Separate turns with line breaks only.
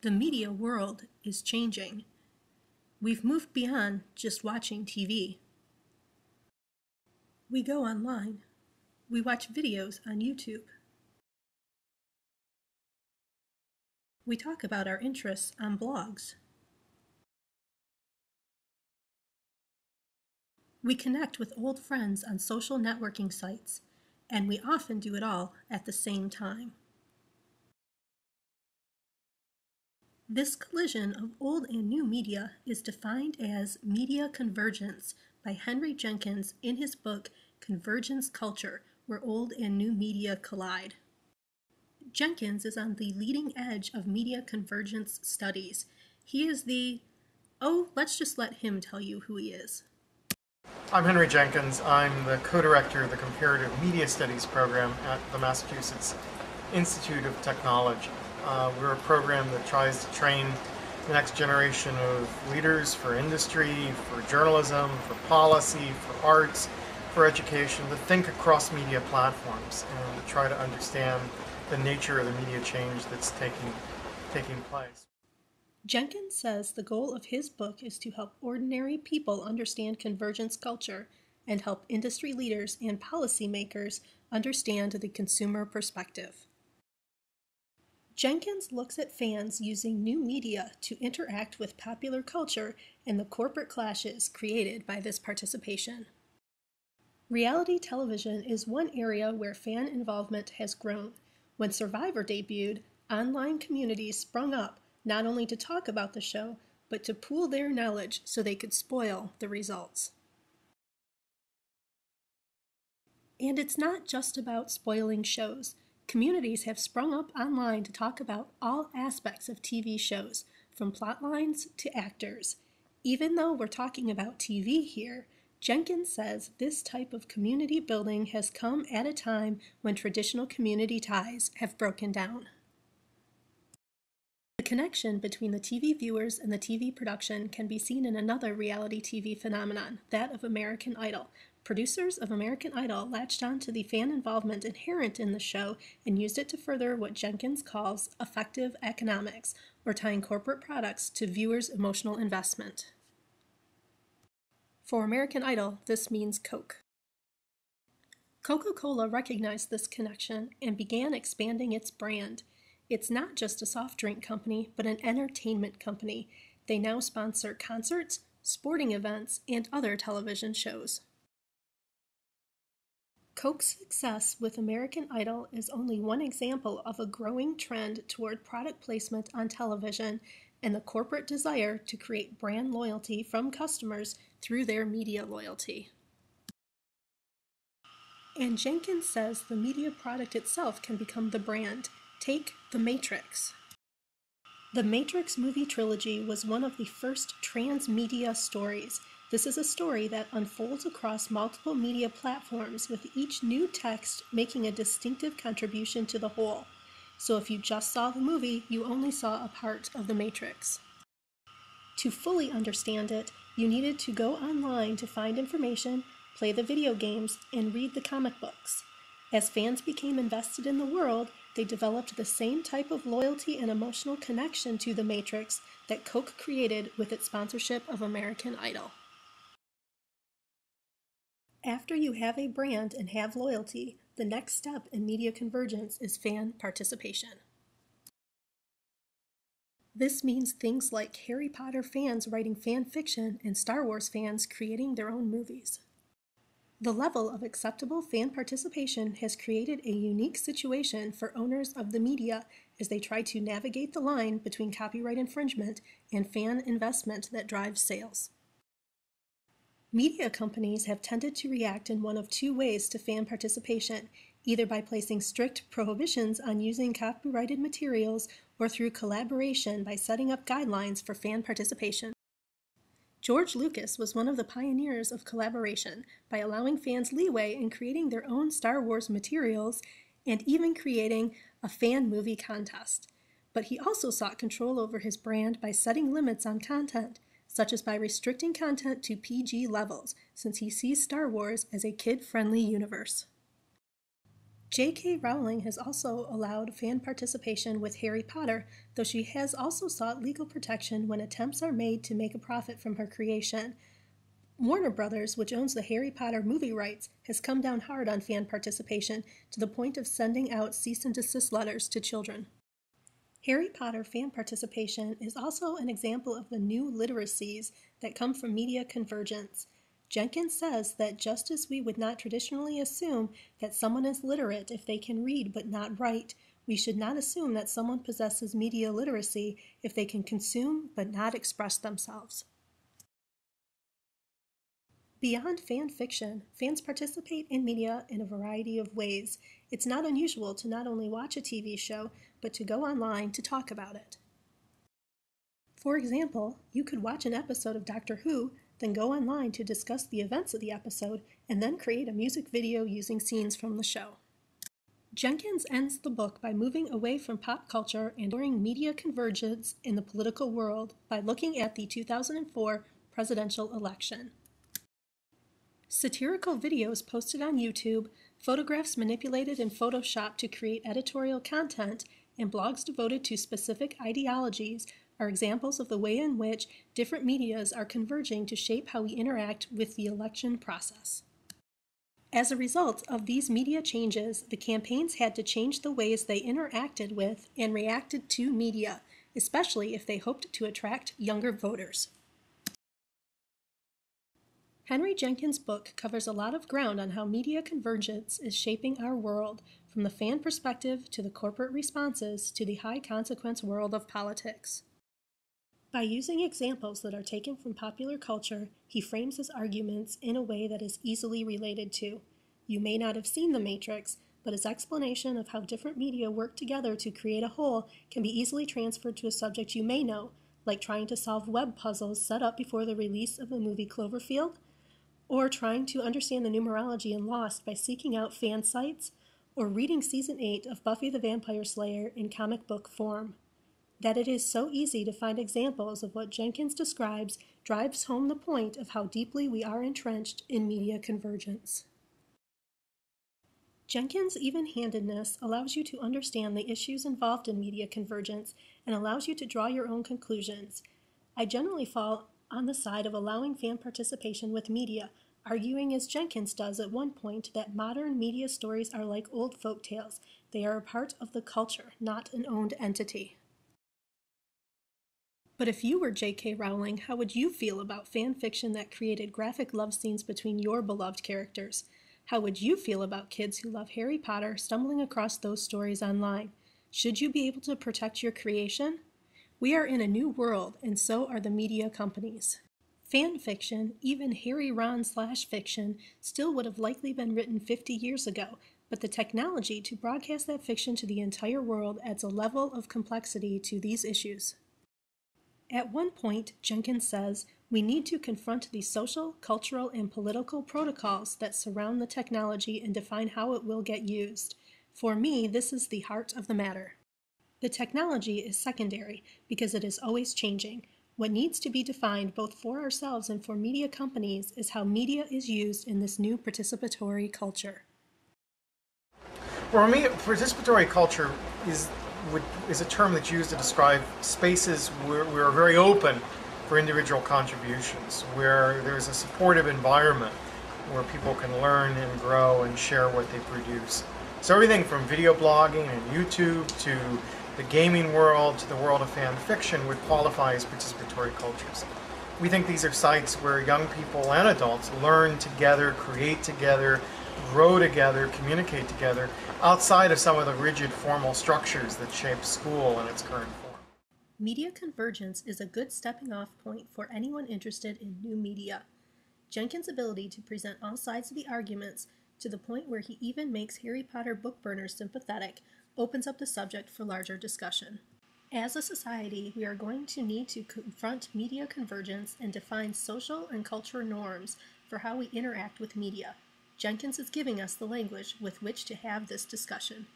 The media world is changing. We've moved beyond just watching TV. We go online. We watch videos on YouTube. We talk about our interests on blogs. We connect with old friends on social networking sites, and we often do it all at the same time. This collision of old and new media is defined as media convergence by Henry Jenkins in his book Convergence Culture, Where Old and New Media Collide. Jenkins is on the leading edge of media convergence studies. He is let's just let him tell you who he is.
I'm Henry Jenkins. I'm the co-director of the Comparative Media Studies program at the Massachusetts Institute of Technology. We're a program that tries to train the next generation of leaders for industry, for journalism, for policy, for arts, for education, to think across media platforms and to try to understand the nature of the media change that's taking place.
Jenkins says the goal of his book is to help ordinary people understand convergence culture and help industry leaders and policymakers understand the consumer perspective. Jenkins looks at fans using new media to interact with popular culture and the corporate clashes created by this participation. Reality television is one area where fan involvement has grown. When Survivor debuted, online communities sprung up not only to talk about the show, but to pool their knowledge so they could spoil the results. And it's not just about spoiling shows. Communities have sprung up online to talk about all aspects of TV shows, from plot lines to actors. Even though we're talking about TV here, Jenkins says this type of community building has come at a time when traditional community ties have broken down. The connection between the TV viewers and the TV production can be seen in another reality TV phenomenon, that of American Idol. Producers of American Idol latched on to the fan involvement inherent in the show and used it to further what Jenkins calls effective economics, or tying corporate products to viewers' emotional investment. For American Idol, this means Coke. Coca-Cola recognized this connection and began expanding its brand. It's not just a soft drink company, but an entertainment company. They now sponsor concerts, sporting events, and other television shows. Coke's success with American Idol is only one example of a growing trend toward product placement on television and the corporate desire to create brand loyalty from customers through their media loyalty. And Jenkins says the media product itself can become the brand. Take The Matrix. The Matrix movie trilogy was one of the first transmedia stories. This is a story that unfolds across multiple media platforms, with each new text making a distinctive contribution to the whole. So if you just saw the movie, you only saw a part of The Matrix. To fully understand it, you needed to go online to find information, play the video games, and read the comic books. As fans became invested in the world, they developed the same type of loyalty and emotional connection to The Matrix that Coke created with its sponsorship of American Idol. After you have a brand and have loyalty, the next step in media convergence is fan participation. This means things like Harry Potter fans writing fan fiction and Star Wars fans creating their own movies. The level of acceptable fan participation has created a unique situation for owners of the media as they try to navigate the line between copyright infringement and fan investment that drives sales. Media companies have tended to react in one of two ways to fan participation, either by placing strict prohibitions on using copyrighted materials or through collaboration by setting up guidelines for fan participation. George Lucas was one of the pioneers of collaboration by allowing fans leeway in creating their own Star Wars materials and even creating a fan movie contest. But he also sought control over his brand by setting limits on content, such as by restricting content to PG levels, since he sees Star Wars as a kid-friendly universe. J.K. Rowling has also allowed fan participation with Harry Potter, though she has also sought legal protection when attempts are made to make a profit from her creation. Warner Brothers, which owns the Harry Potter movie rights, has come down hard on fan participation to the point of sending out cease and desist letters to children. Harry Potter fan participation is also an example of the new literacies that come from media convergence. Jenkins says that just as we would not traditionally assume that someone is literate if they can read but not write, we should not assume that someone possesses media literacy if they can consume but not express themselves. Beyond fan fiction, fans participate in media in a variety of ways. It's not unusual to not only watch a TV show, but to go online to talk about it. For example, you could watch an episode of Doctor Who, then go online to discuss the events of the episode, and then create a music video using scenes from the show. Jenkins ends the book by moving away from pop culture and during media convergence in the political world by looking at the 2004 presidential election. Satirical videos posted on YouTube, photographs manipulated in Photoshop to create editorial content, and blogs devoted to specific ideologies are examples of the way in which different medias are converging to shape how we interact with the election process. As a result of these media changes, the campaigns had to change the ways they interacted with and reacted to media, especially if they hoped to attract younger voters. Henry Jenkins' book covers a lot of ground on how media convergence is shaping our world, from the fan perspective to the corporate responses to the high-consequence world of politics. By using examples that are taken from popular culture, he frames his arguments in a way that is easily related to. You may not have seen The Matrix, but his explanation of how different media work together to create a whole can be easily transferred to a subject you may know, like trying to solve web puzzles set up before the release of the movie Cloverfield, or trying to understand the numerology in Lost by seeking out fan sites, or reading Season 8 of Buffy the Vampire Slayer in comic book form. That it is so easy to find examples of what Jenkins describes drives home the point of how deeply we are entrenched in media convergence. Jenkins' even-handedness allows you to understand the issues involved in media convergence and allows you to draw your own conclusions. I generally fall on the side of allowing fan participation with media, arguing as Jenkins does at one point that modern media stories are like old folk tales. They are a part of the culture, not an owned entity. But if you were J.K. Rowling, how would you feel about fan fiction that created graphic love scenes between your beloved characters? How would you feel about kids who love Harry Potter stumbling across those stories online? Should you be able to protect your creation? We are in a new world, and so are the media companies. Fan fiction, even Harry Ron/fiction, still would have likely been written 50 years ago, but the technology to broadcast that fiction to the entire world adds a level of complexity to these issues. At one point, Jenkins says, we need to confront the social, cultural, and political protocols that surround the technology and define how it will get used. For me, this is the heart of the matter. The technology is secondary because it is always changing. What needs to be defined both for ourselves and for media companies is how media is used in this new participatory culture.
For me, participatory culture is a term that's used to describe spaces where we're very open for individual contributions, where there's a supportive environment where people can learn and grow and share what they produce. So everything from video blogging and YouTube to the gaming world to the world of fan fiction would qualify as participatory cultures. We think these are sites where young people and adults learn together, create together, grow together, communicate together, outside of some of the rigid formal structures that shape school in its current form.
Media convergence is a good stepping-off point for anyone interested in new media. Jenkins' ability to present all sides of the arguments, to the point where he even makes Harry Potter book burners sympathetic, opens up the subject for larger discussion. As a society, we are going to need to confront media convergence and define social and cultural norms for how we interact with media. Jenkins is giving us the language with which to have this discussion.